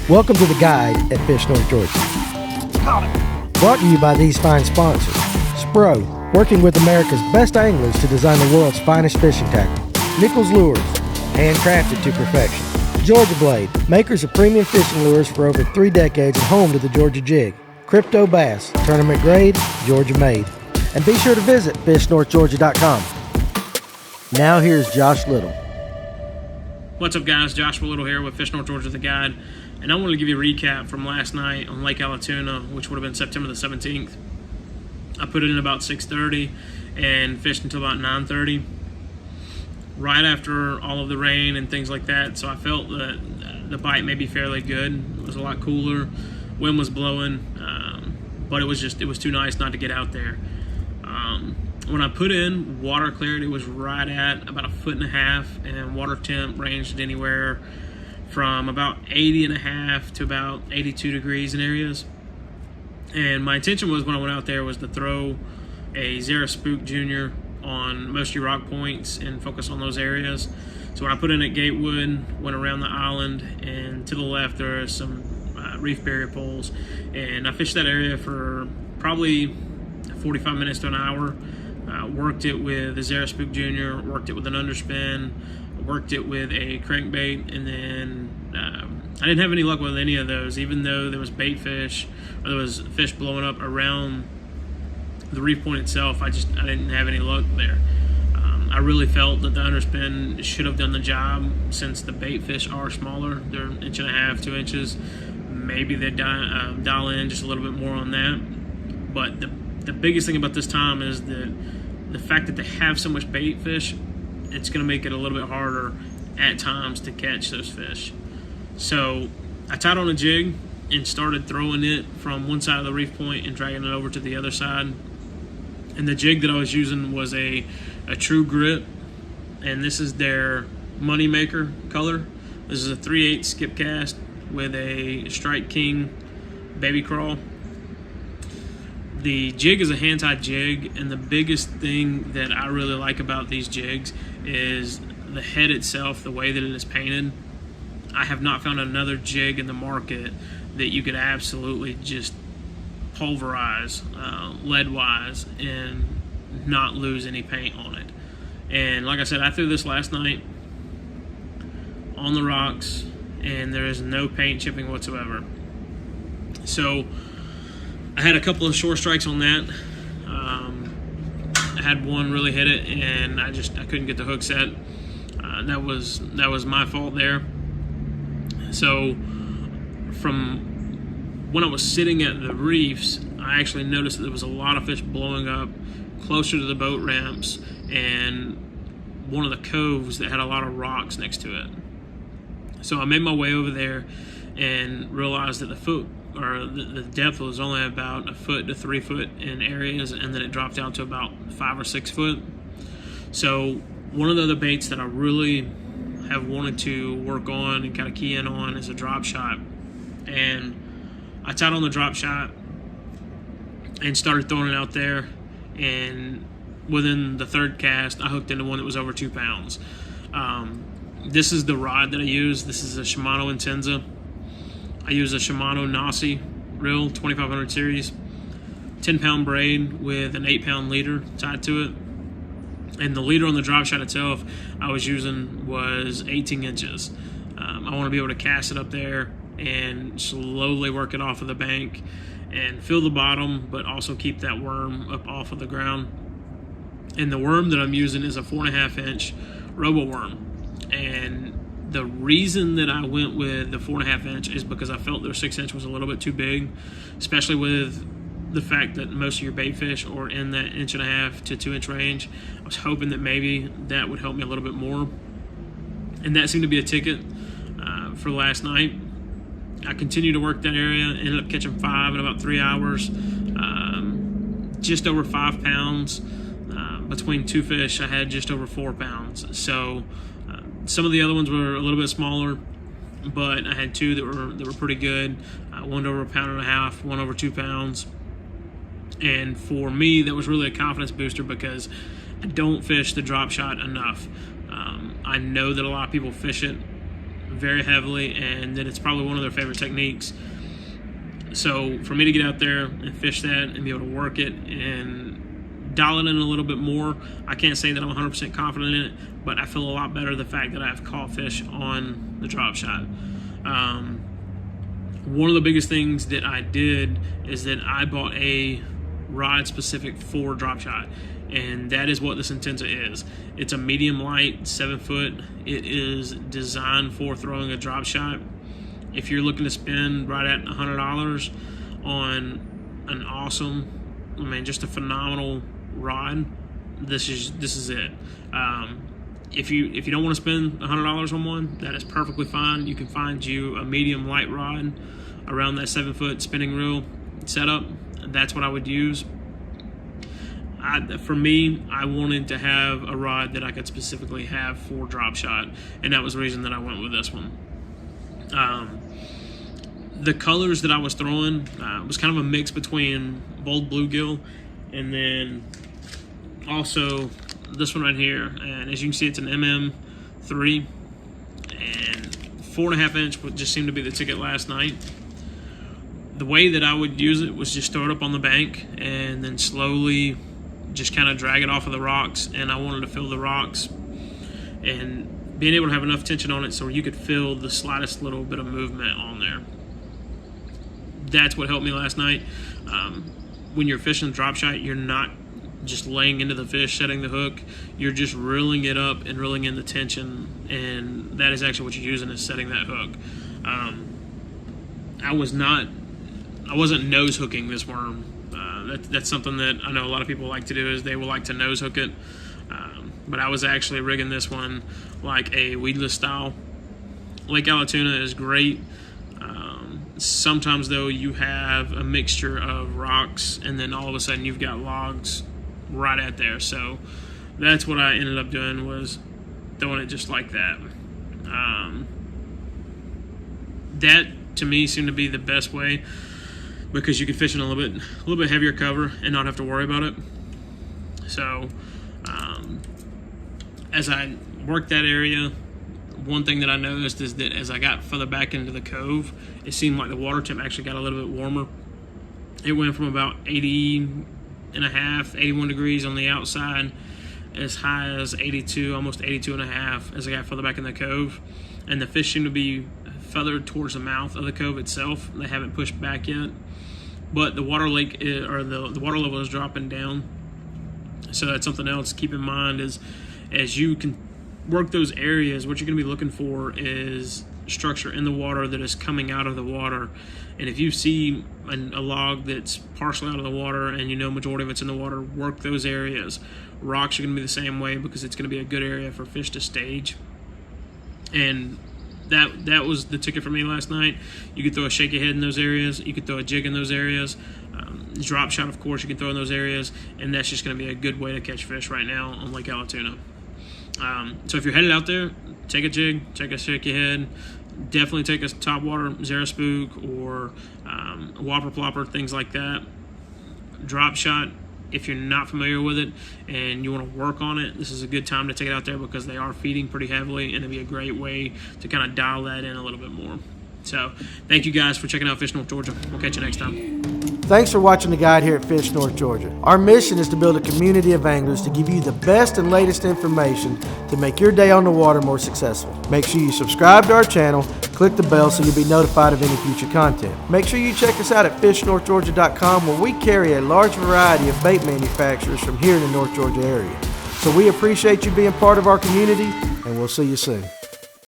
Welcome to The Guide at Fish North Georgia. Brought to you by these fine sponsors. Spro, working with America's best anglers to design the world's finest fishing tackle. Nichols Lures, handcrafted to perfection. Georgia Blade, makers of premium fishing lures for over 3 decades and home to the Georgia Jig. Crypto Bass, tournament grade, Georgia made. And be sure to visit fishnorthgeorgia.com. Now here's Josh Little. What's up, guys? Joshua Little here with Fish North Georgia, The Guide. And I want to give you a recap from last night on Lake Allatoona, which would have been September the 17th. I put it in about 6:30 and fished until about 9:30, right after all of the rain and things like that. So I felt that the bite may be fairly good. It was a lot cooler. Wind was blowing, but it was too nice not to get out there. When I put in, water clarity was right at about 1.5 foot, and water temp ranged anywhere from about 80.5 to about 82 degrees in areas. And my intention was, when I went out there, was to throw a Zara Spook Junior on mostly rock points and focus on those areas. So when I put in at Gatewood, went around the island, and to the left there are some reef barrier poles, and I fished that area for probably 45 minutes to an hour. Worked it with a Zara Spook Junior, worked it with an underspin, worked it with a crankbait, and then I didn't have any luck with any of those, even though there was bait fish, or there was fish blowing up around the reef point itself. I didn't have any luck there. I really felt that the underspin should have done the job, since the bait fish are smaller. They're 1.5 to 2 inches. Maybe they dial in just a little bit more on that. But the biggest thing about this time is the fact that they have so much bait fish. It's going to make it a little bit harder at times to catch those fish. So I tied on a jig and started throwing it from one side of the reef point and dragging it over to the other side. And the jig that I was using was a True Grit, and this is their Moneymaker color. This is a 3/8 skip cast with a Strike King baby crawl. The jig is a hand-tied jig, and the biggest thing that I really like about these jigs is the head itself, the way that it is painted. I have not found another jig in the market that you could absolutely just pulverize lead-wise and not lose any paint on it. And like I said, I threw this last night on the rocks, and there is no paint chipping whatsoever. So I had a couple of short strikes on that. I had one really hit it, and I couldn't get the hook set. That was my fault there. So from when I was sitting at the reefs, I actually noticed that there was a lot of fish blowing up closer to the boat ramps and one of the coves that had a lot of rocks next to it. So I made my way over there and realized that the depth was only about 1 foot to 3 foot in areas, and then it dropped down to about 5 or 6 foot. So one of the other baits that I really have wanted to work on and kind of key in on is a drop shot. And I tied on the drop shot and started throwing it out there, and within the third cast I hooked into one that was over 2 pounds. This is the rod that I use. This is a Shimano Intenza. I use a Shimano Nasi reel, 2500 series, 10-pound braid with an 8-pound leader tied to it. And the leader on the drop shot itself I was using was 18 inches. I want to be able to cast it up there and slowly work it off of the bank and feel the bottom, but also keep that worm up off of the ground. And the worm that I'm using is a 4.5 inch robo worm. And the reason that I went with the 4.5 inch is because I felt their 6 inch was a little bit too big, especially with the fact that most of your bait fish are in that 1.5 to 2 inch range. I was hoping that maybe that would help me a little bit more, and that seemed to be a ticket for last night. I continued to work that area, ended up catching 5 in about 3 hours, just over 5 pounds. Between 2 fish, I had just over 4 pounds. So some of the other ones were a little bit smaller, but I had 2 that were pretty good. One over 1.5 pounds, one over 2 pounds. And for me, that was really a confidence booster, because I don't fish the drop shot enough. I know that a lot of people fish it very heavily, and then it's probably one of their favorite techniques. So for me to get out there and fish that and be able to work it and dial it in a little bit more, I can't say that I'm 100% confident in it, but I feel a lot better the fact that I've caught fish on the drop shot. One of the biggest things that I did is that I bought a rod specific for drop shot, and that is what this Intensa is. It's a medium light 7-foot. It is designed for throwing a drop shot. If you're looking to spend right at $100 on an awesome, just a phenomenal rod, this is it. If you don't want to spend $100 on one, that is perfectly fine. You can find you a medium light rod around that 7-foot spinning reel setup. That's what I would use. For me, I wanted to have a rod that I could specifically have for drop shot, and that was the reason that I went with this one. The colors that I was throwing was kind of a mix between bold bluegill and then also this one right here. And as you can see, it's an MM3, and 4.5 inch would just seem to be the ticket last night. The way that I would use it was just throw it up on the bank and then slowly just kind of drag it off of the rocks, and I wanted to feel the rocks and being able to have enough tension on it so you could feel the slightest little bit of movement on there. That's what helped me last night. When you're fishing drop shot, you're not just laying into the fish, setting the hook. You're just reeling it up and reeling in the tension, and that is actually what you're using, is setting that hook. I wasn't nose hooking this worm. That's something that I know a lot of people like to do, is they will like to nose hook it. But I was actually rigging this one like a weedless style. Lake Allatoona is great. Sometimes though you have a mixture of rocks and then all of a sudden you've got logs right at there. So that's what I ended up doing, was throwing it just like that. That to me seemed to be the best way, because you could fish in a little bit heavier cover and not have to worry about it. So as I worked that area, one thing that I noticed is that as I got further back into the cove, it seemed like the water temp actually got a little bit warmer. It went from about 80.5, 81 degrees on the outside, as high as 82, almost 82.5 as I got further back in the cove. And the fish seem to be feathered towards the mouth of the cove itself. They haven't pushed back yet, but the water the water level is dropping down. So that's something else to keep in mind, is as you can work those areas, what you're going to be looking for is structure in the water that is coming out of the water. And if you see a log that's partially out of the water and you know majority of it's in the water, work those areas. Rocks are going to be the same way, because it's going to be a good area for fish to stage. And that was the ticket for me last night. You could throw a shaky head in those areas. You could throw a jig in those areas. Drop shot, of course, you can throw in those areas. And that's just going to be a good way to catch fish right now on Lake Allatoona. So if you're headed out there, take a jig, take a shaky head. Definitely take a topwater Zara spook or a whopper plopper, things like that. Drop shot, if you're not familiar with it and you want to work on it, this is a good time to take it out there, because they are feeding pretty heavily, and it'd be a great way to kind of dial that in a little bit more. So thank you guys for checking out Fish North Georgia. We'll catch you next time. Thanks for watching the guide here at Fish North Georgia. Our mission is to build a community of anglers to give you the best and latest information to make your day on the water more successful. Make sure you subscribe to our channel, click the bell so you'll be notified of any future content. Make sure you check us out at fishnorthgeorgia.com, where we carry a large variety of bait manufacturers from here in the North Georgia area. So we appreciate you being part of our community, and we'll see you soon.